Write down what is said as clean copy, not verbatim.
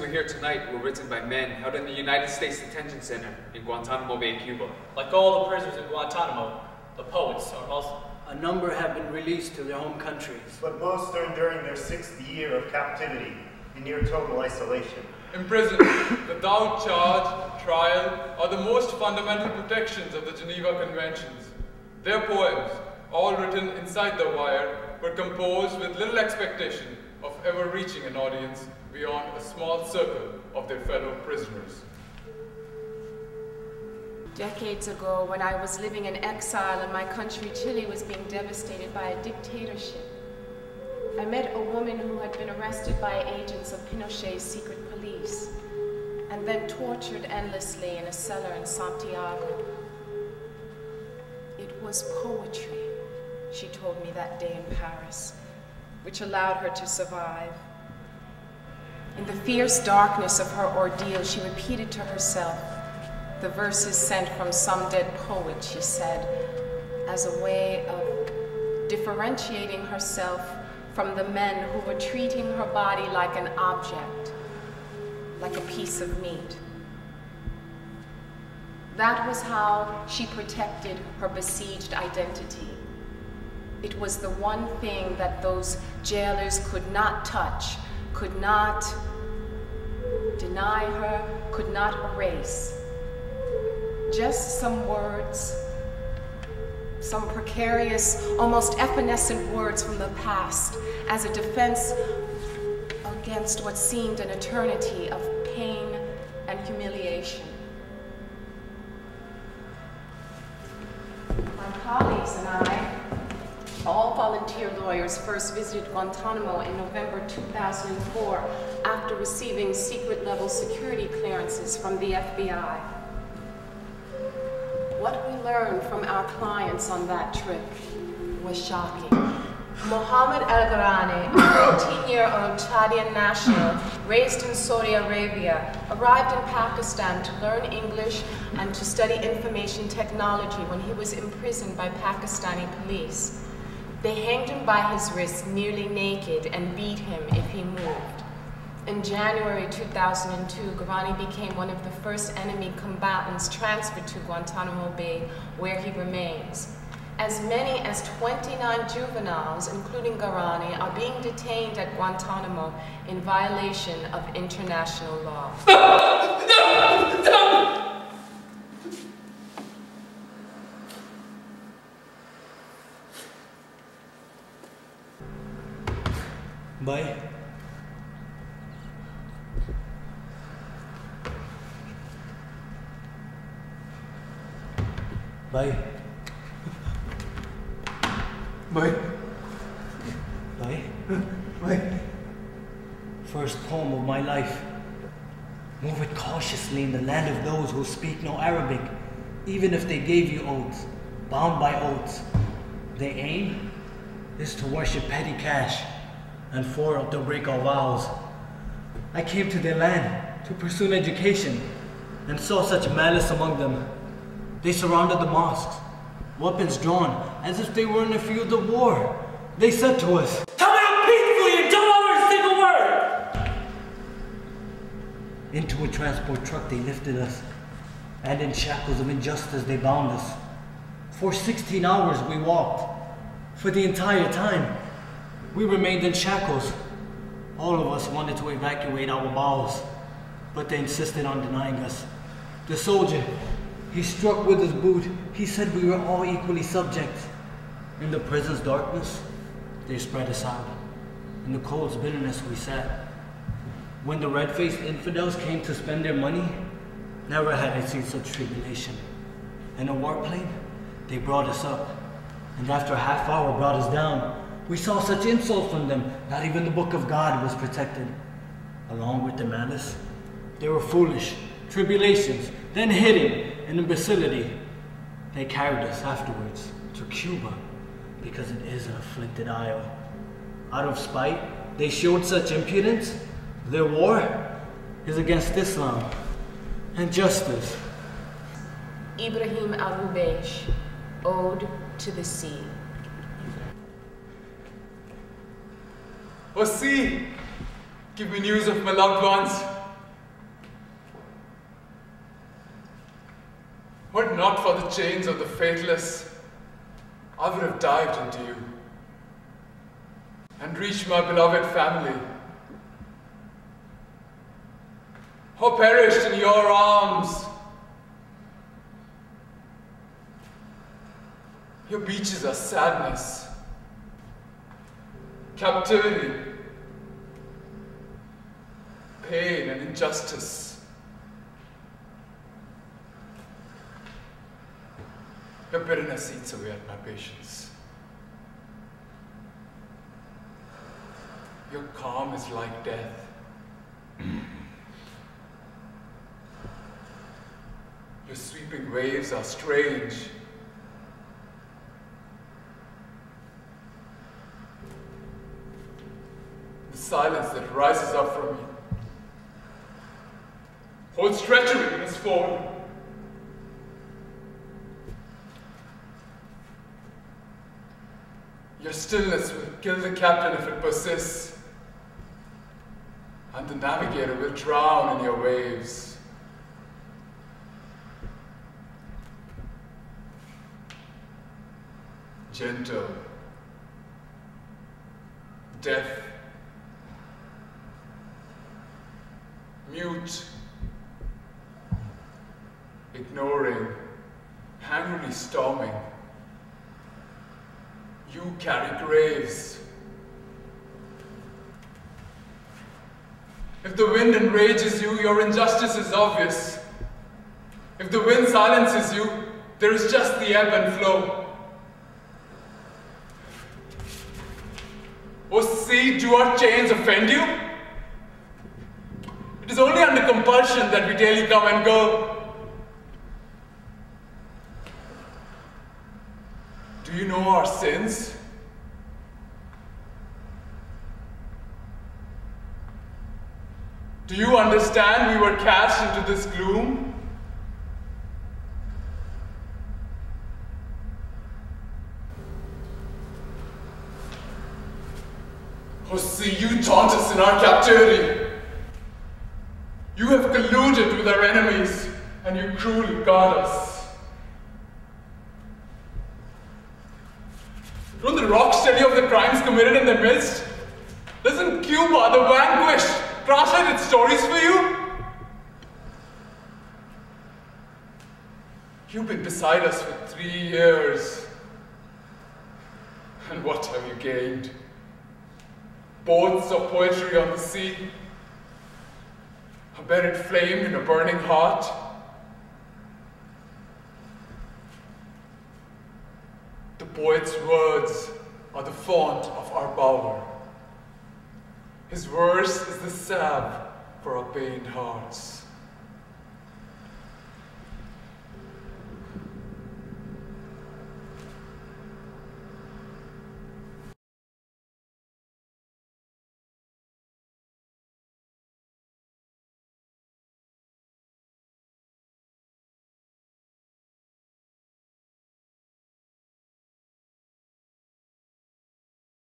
we're here tonight were written by men held in the United States Detention Center in Guantanamo Bay, Cuba. Like all the prisoners in Guantanamo, the poets are Muslim. A number have been released to their home countries. But most are enduring their 6th year of captivity in near total isolation. In prison, without charge, trial, are the most fundamental protections of the Geneva Conventions. Their poems, all written inside the wire, were composed with little expectation of ever reaching an audience beyond a small circle of their fellow prisoners. Decades ago, when I was living in exile and my country, Chile, was being devastated by a dictatorship, I met a woman who had been arrested by agents of Pinochet's secret police and then tortured endlessly in a cellar in Santiago. It was poetry, she told me that day in Paris, which allowed her to survive. In the fierce darkness of her ordeal, she repeated to herself the verses sent from some dead poet, she said, as a way of differentiating herself from the men who were treating her body like an object, like a piece of meat. That was how she protected her besieged identity. It was the one thing that those jailers could not touch, could not deny her, could not erase. Just some words, some precarious, almost evanescent words from the past as a defense against what seemed an eternity of pain and humiliation. My colleagues and I, all volunteer lawyers, first visited Guantanamo in November 2004 after receiving secret-level security clearances from the FBI. What we learned from our clients on that trip was shocking. Mohammed El-Gharani, a 13-year-old Chadian national raised in Saudi Arabia, arrived in Pakistan to learn English and to study information technology when he was imprisoned by Pakistani police. They hanged him by his wrists nearly naked and beat him if he moved. In January 2002, Gharani became one of the first enemy combatants transferred to Guantanamo Bay, where he remains. As many as 29 juveniles, including Gharani, are being detained at Guantanamo in violation of international law. Bye. Bye. Bye. Bye. Bye. First poem of my life. Move it cautiously in the land of those who speak no Arabic, even if they gave you oaths, bound by oaths. Their aim is to worship petty cash and for to break our vows. I came to their land to pursue an education and saw such malice among them. They surrounded the mosques, weapons drawn as if they were in a field of war. They said to us, "Come out peacefully and don't utter a single word!" Into a transport truck they lifted us, and in shackles of injustice they bound us. For 16 hours we walked. For the entire time, we remained in shackles. All of us wanted to evacuate our bowels, but they insisted on denying us. The soldier, he struck with his boot. He said we were all equally subject. In the prison's darkness, they spread us out. In the cold's bitterness we sat. When the red-faced infidels came to spend their money, never had I seen such tribulation. In a warplane, they brought us up, and after a half hour brought us down. We saw such insult from them, not even the book of God was protected. Along with the malice, they were foolish, tribulations, then hidden in imbecility. They carried us afterwards to Cuba, because it is an afflicted isle. Out of spite, they showed such impudence. Their war is against Islam and justice. Ibrahim Al-Rubeish, Ode to the Sea. Oh sea, give me news of my loved ones. chains of the faithless, I would have dived into you and reached my beloved family, or perished in your arms. Your beaches are sadness, captivity, pain and injustice. Your bitterness eats away at my patience. Your calm is like death. Your sweeping waves are strange. The silence that rises up from you holds treachery in its fold. Your stillness will kill the captain if it persists, and the navigator will drown in your waves. Gentle, deaf, mute, ignoring, angrily storming. You carry graves. If the wind enrages you, your injustice is obvious. If the wind silences you, there is just the ebb and flow. O sea, do our chains offend you? It is only under compulsion that we daily come and go. Do you know our sins? Do you understand we were cast into this gloom? Oh, see, you taunt us in our captivity. You have colluded with our enemies, and you cruelly guard us. Don't the rocks tell you of the crimes committed in their midst? Doesn't Cuba, the vanquished, translate its stories for you? You've been beside us for 3 years. And what have you gained? Boats of poetry on the sea, a buried flame in a burning heart. The poet's words are the font of our power. His verse is the salve for our pained hearts.